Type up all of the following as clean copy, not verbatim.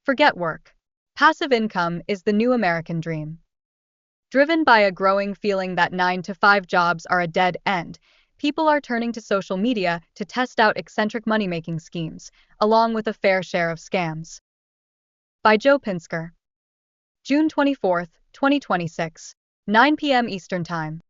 Forget work. Passive income is the new American dream. Driven by a growing feeling that 9-to-5 jobs are a dead end, people are turning to social media to test out eccentric money-making schemes, along with a fair share of scams. By Joe Pinsker. June 24, 2026, 9 p.m. Eastern Time.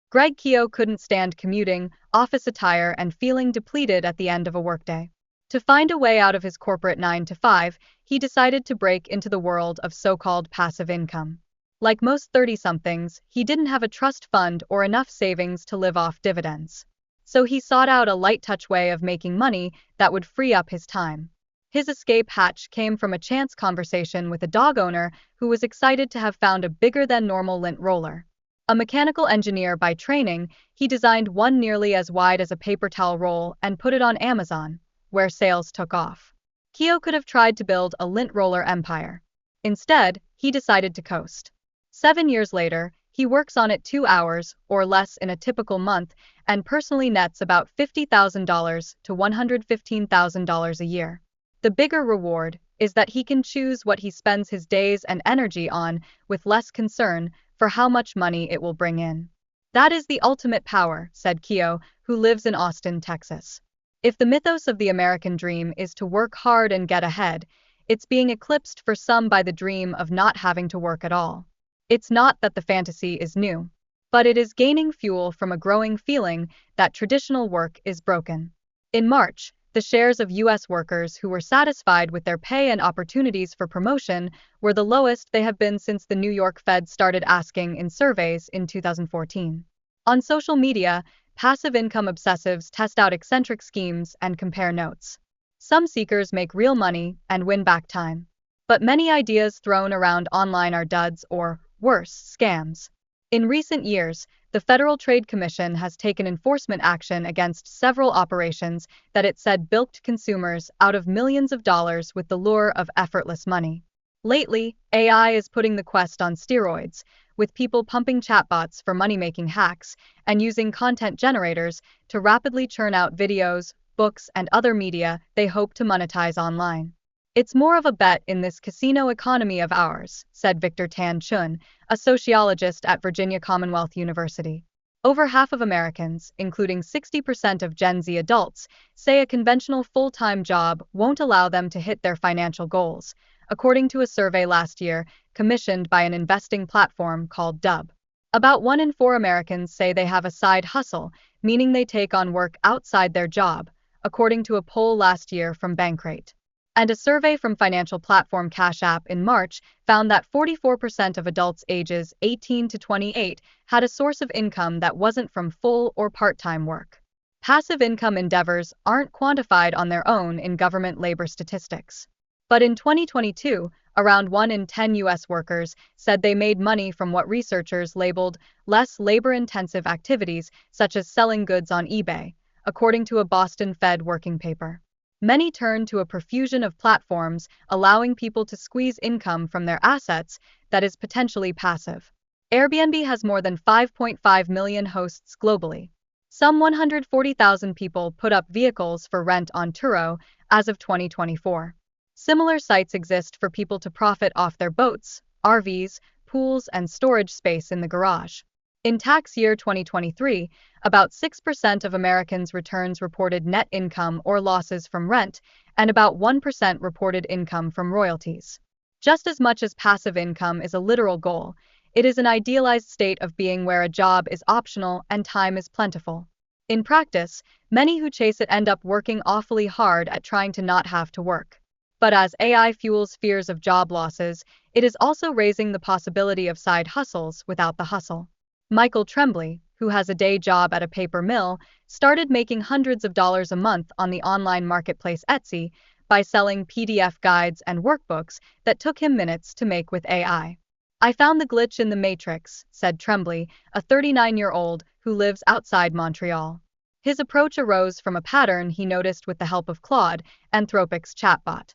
Greg Keogh couldn't stand commuting, office attire, and feeling depleted at the end of a workday. To find a way out of his corporate 9-to-5, he decided to break into the world of so-called passive income. Like most 30-somethings, he didn't have a trust fund or enough savings to live off dividends. So he sought out a light-touch way of making money that would free up his time. His escape hatch came from a chance conversation with a dog owner who was excited to have found a bigger-than-normal lint roller. A mechanical engineer by training, he designed one nearly as wide as a paper towel roll and put it on Amazon, where sales took off. Keogh could have tried to build a lint roller empire. Instead, he decided to coast. 7 years later, he works on it 2 hours or less in a typical month and personally nets about $50,000 to $115,000 a year. The bigger reward is that he can choose what he spends his days and energy on with less concern for how much money it will bring in. That is the ultimate power, said Keogh, who lives in Austin, Texas. If the mythos of the American dream is to work hard and get ahead, it's being eclipsed for some by the dream of not having to work at all. It's not that the fantasy is new, but it is gaining fuel from a growing feeling that traditional work is broken. In March, the shares of U.S. workers who were satisfied with their pay and opportunities for promotion were the lowest they have been since the New York Fed started asking in surveys in 2014. On social media, passive income obsessives test out eccentric schemes and compare notes. Some seekers make real money and win back time. But many ideas thrown around online are duds or, worse, scams. In recent years, the Federal Trade Commission has taken enforcement action against several operations that it said bilked consumers out of millions of dollars with the lure of effortless money. Lately, AI is putting the quest on steroids, with people pumping chatbots for money-making hacks and using content generators to rapidly churn out videos, books, and other media they hope to monetize online. It's more of a bet in this casino economy of ours, said Victor Tan Chun, a sociologist at Virginia Commonwealth University. Over half of Americans, including 60% of Gen Z adults, say a conventional full-time job won't allow them to hit their financial goals, according to a survey last year commissioned by an investing platform called Dub. About 1 in 4 Americans say they have a side hustle, meaning they take on work outside their job, according to a poll last year from Bankrate. And a survey from financial platform Cash App in March found that 44% of adults ages 18 to 28 had a source of income that wasn't from full or part-time work. Passive income endeavors aren't quantified on their own in government labor statistics. But in 2022, around 1 in 10 U.S. workers said they made money from what researchers labeled less labor-intensive activities such as selling goods on eBay, according to a Boston Fed working paper. Many turn to a profusion of platforms allowing people to squeeze income from their assets that is potentially passive. Airbnb has more than 5.5 million hosts globally. Some 140,000 people put up vehicles for rent on Turo as of 2024. Similar sites exist for people to profit off their boats, RVs, pools, and storage space in the garage. In tax year 2023, about 6% of Americans' returns reported net income or losses from rent, and about 1% reported income from royalties. Just as much as passive income is a literal goal, it is an idealized state of being where a job is optional and time is plentiful. In practice, many who chase it end up working awfully hard at trying to not have to work. But as AI fuels fears of job losses, it is also raising the possibility of side hustles without the hustle. Michael Tremblay, who has a day job at a paper mill, started making hundreds of dollars a month on the online marketplace Etsy by selling PDF guides and workbooks that took him minutes to make with AI. I found the glitch in the matrix, said Tremblay, a 39-year-old who lives outside Montreal. His approach arose from a pattern he noticed with the help of Claude, Anthropic's chatbot.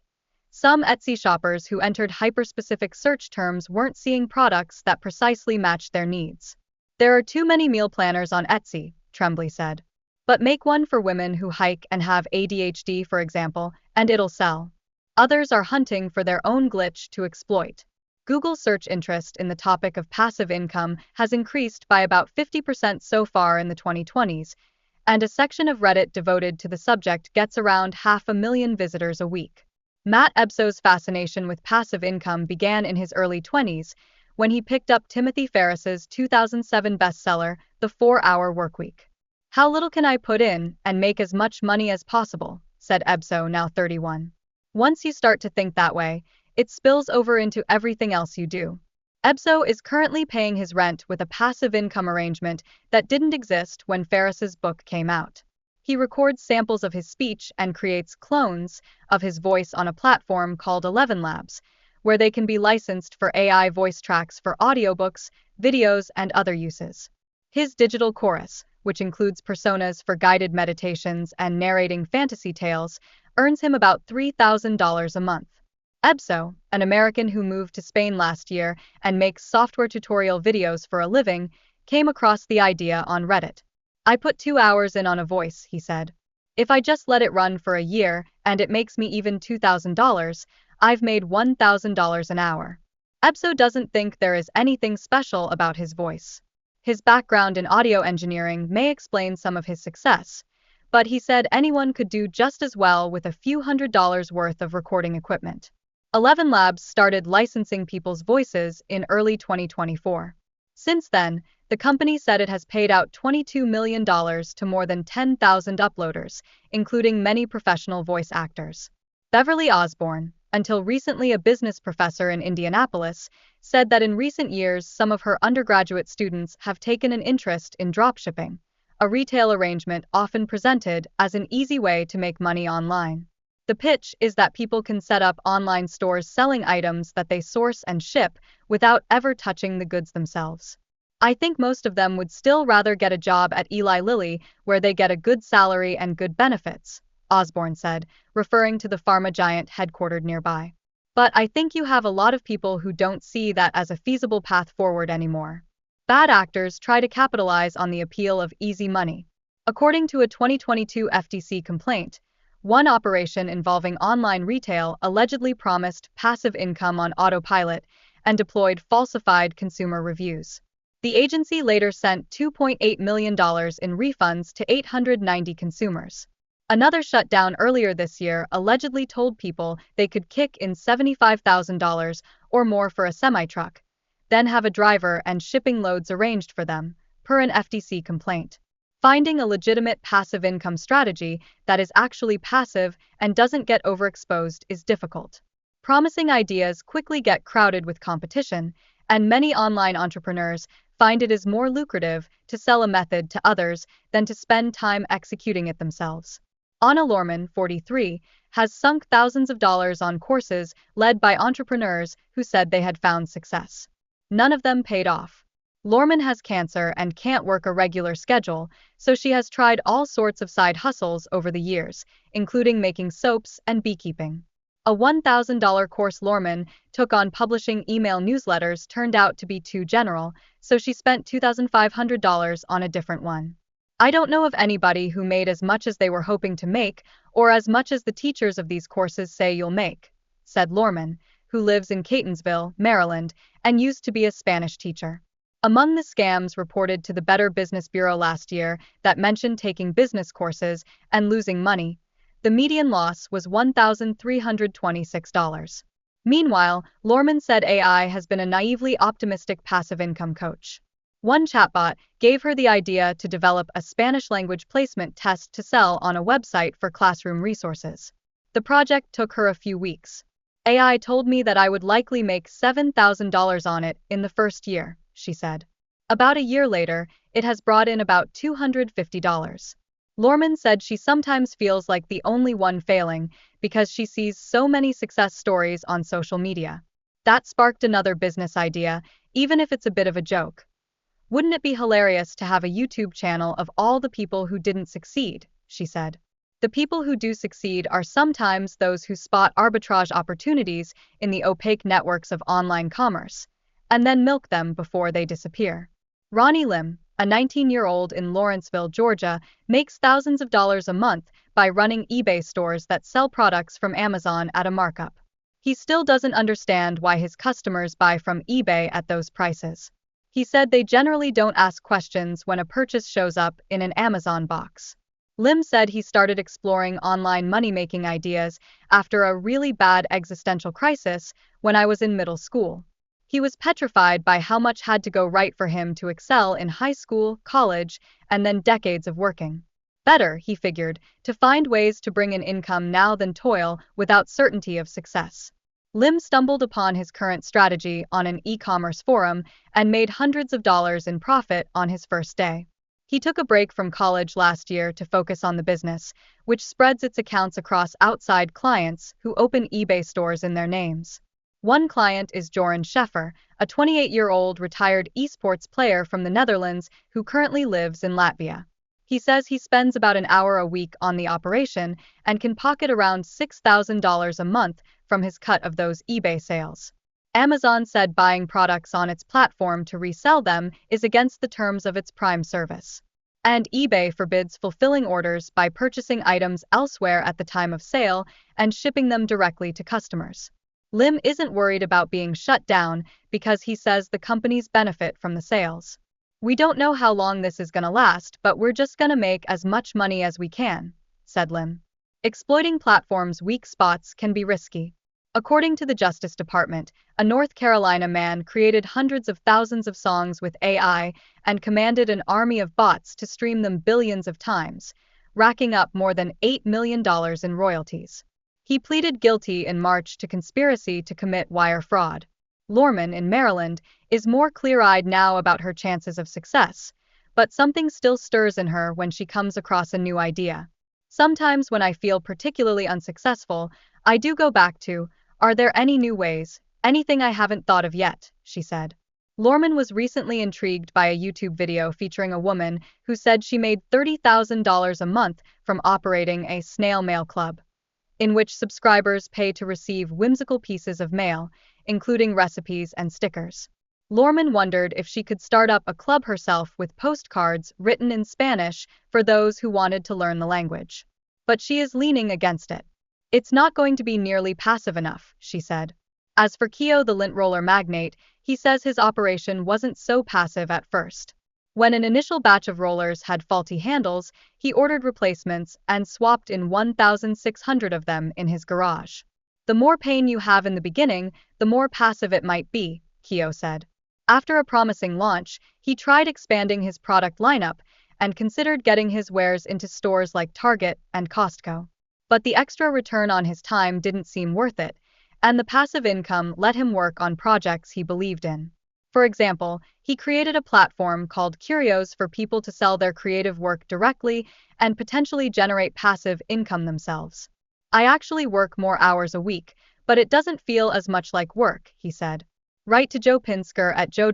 Some Etsy shoppers who entered hyper-specific search terms weren't seeing products that precisely matched their needs. There are too many meal planners on Etsy, Tremblay said. But make one for women who hike and have ADHD, for example, and it'll sell. Others are hunting for their own glitch to exploit. Google's search interest in the topic of passive income has increased by about 50% so far in the 2020s, and a section of Reddit devoted to the subject gets around 500,000 visitors a week. Matt Ebso's fascination with passive income began in his early 20s when he picked up Timothy Ferriss's 2007 bestseller, The 4-Hour Workweek. "How little can I put in and make as much money as possible?" said Ebso, now 31. Once you start to think that way, it spills over into everything else you do. Ebso is currently paying his rent with a passive income arrangement that didn't exist when Ferriss's book came out. He records samples of his speech and creates clones of his voice on a platform called 11 Labs, where they can be licensed for AI voice tracks for audiobooks, videos, and other uses. His digital chorus, which includes personas for guided meditations and narrating fantasy tales, earns him about $3,000 a month. Ebso, an American who moved to Spain last year and makes software tutorial videos for a living, came across the idea on Reddit. "I put 2 hours in on a voice," he said. "If I just let it run for a year and it makes me even $2,000, I've made $1,000 an hour." Ebso doesn't think there is anything special about his voice. His background in audio engineering may explain some of his success, but he said anyone could do just as well with a few $100s worth of recording equipment. 11 Labs started licensing people's voices in early 2024. Since then, the company said it has paid out $22 million to more than 10,000 uploaders, including many professional voice actors. Beverly Osborne, until recently a business professor in Indianapolis, said that in recent years some of her undergraduate students have taken an interest in dropshipping, a retail arrangement often presented as an easy way to make money online. The pitch is that people can set up online stores selling items that they source and ship without ever touching the goods themselves. "I think most of them would still rather get a job at Eli Lilly, where they get a good salary and good benefits," Osborne said, referring to the pharma giant headquartered nearby. "But I think you have a lot of people who don't see that as a feasible path forward anymore. Bad actors try to capitalize on the appeal of easy money." According to a 2022 FTC complaint, one operation involving online retail allegedly promised passive income on autopilot and deployed falsified consumer reviews. The agency later sent $2.8 million in refunds to 890 consumers. Another shutdown earlier this year allegedly told people they could kick in $75,000 or more for a semi-truck, then have a driver and shipping loads arranged for them, per an FTC complaint. Finding a legitimate passive income strategy that is actually passive and doesn't get overexposed is difficult. Promising ideas quickly get crowded with competition, and many online entrepreneurs find it is more lucrative to sell a method to others than to spend time executing it themselves. Anna Lorman, 43, has sunk thousands of dollars on courses led by entrepreneurs who said they had found success. None of them paid off. Lorman has cancer and can't work a regular schedule, so she has tried all sorts of side hustles over the years, including making soaps and beekeeping. A $1,000 course Lorman took on publishing email newsletters turned out to be too general, so she spent $2,500 on a different one. "I don't know of anybody who made as much as they were hoping to make, or as much as the teachers of these courses say you'll make," said Lorman, who lives in Catonsville, Maryland, and used to be a Spanish teacher. Among the scams reported to the Better Business Bureau last year that mentioned taking business courses and losing money, the median loss was $1,326. Meanwhile, Lorman said AI has been a naively optimistic passive income coach. One chatbot gave her the idea to develop a Spanish-language placement test to sell on a website for classroom resources. The project took her a few weeks. "AI told me that I would likely make $7,000 on it in the first year," she said. About a year later, it has brought in about $250. Lorman said she sometimes feels like the only one failing because she sees so many success stories on social media. That sparked another business idea, even if it's a bit of a joke. "Wouldn't it be hilarious to have a YouTube channel of all the people who didn't succeed?" she said. "The people who do succeed are sometimes those who spot arbitrage opportunities in the opaque networks of online commerce, and then milk them before they disappear." Ronnie Lim, a 19-year-old in Lawrenceville, Georgia, makes thousands of dollars a month by running eBay stores that sell products from Amazon at a markup. He still doesn't understand why his customers buy from eBay at those prices. He said they generally don't ask questions when a purchase shows up in an Amazon box. Lim said he started exploring online money-making ideas after a really bad existential crisis when I was in middle school. He was petrified by how much had to go right for him to excel in high school, college, and then decades of working. Better, he figured, to find ways to bring in income now than toil without certainty of success. Lim stumbled upon his current strategy on an e-commerce forum and made hundreds of dollars in profit on his first day. He took a break from college last year to focus on the business, which spreads its accounts across outside clients who open eBay stores in their names. One client is Joran Scheffer, a 28-year-old retired esports player from the Netherlands who currently lives in Latvia. He says he spends about an hour a week on the operation and can pocket around $6,000 a month from his cut of those eBay sales. Amazon said buying products on its platform to resell them is against the terms of its Prime service. And eBay forbids fulfilling orders by purchasing items elsewhere at the time of sale and shipping them directly to customers. Lim isn't worried about being shut down because he says the companies benefit from the sales. "We don't know how long this is gonna last, but we're just gonna make as much money as we can," said Lim. Exploiting platforms' weak spots can be risky. According to the Justice Department, a North Carolina man created hundreds of thousands of songs with AI and commanded an army of bots to stream them billions of times, racking up more than $8 million in royalties. He pleaded guilty in March to conspiracy to commit wire fraud. Lorman, in Maryland, is more clear-eyed now about her chances of success, but something still stirs in her when she comes across a new idea. "Sometimes when I feel particularly unsuccessful, I do go back to, are there any new ways, anything I haven't thought of yet," she said. Lorman was recently intrigued by a YouTube video featuring a woman who said she made $30,000 a month from operating a snail mail club, in which subscribers pay to receive whimsical pieces of mail, including recipes and stickers. Lorman wondered if she could start up a club herself with postcards written in Spanish for those who wanted to learn the language. But she is leaning against it. "It's not going to be nearly passive enough," she said. As for Keo, the lint roller magnate, he says his operation wasn't so passive at first. When an initial batch of rollers had faulty handles, he ordered replacements and swapped in 1,600 of them in his garage. "The more pain you have in the beginning, the more passive it might be," Keo said. After a promising launch, he tried expanding his product lineup and considered getting his wares into stores like Target and Costco. But the extra return on his time didn't seem worth it, and the passive income let him work on projects he believed in. For example, he created a platform called Curios for people to sell their creative work directly and potentially generate passive income themselves. "I actually work more hours a week, but it doesn't feel as much like work," he said. Write to Joe Pinsker at Joe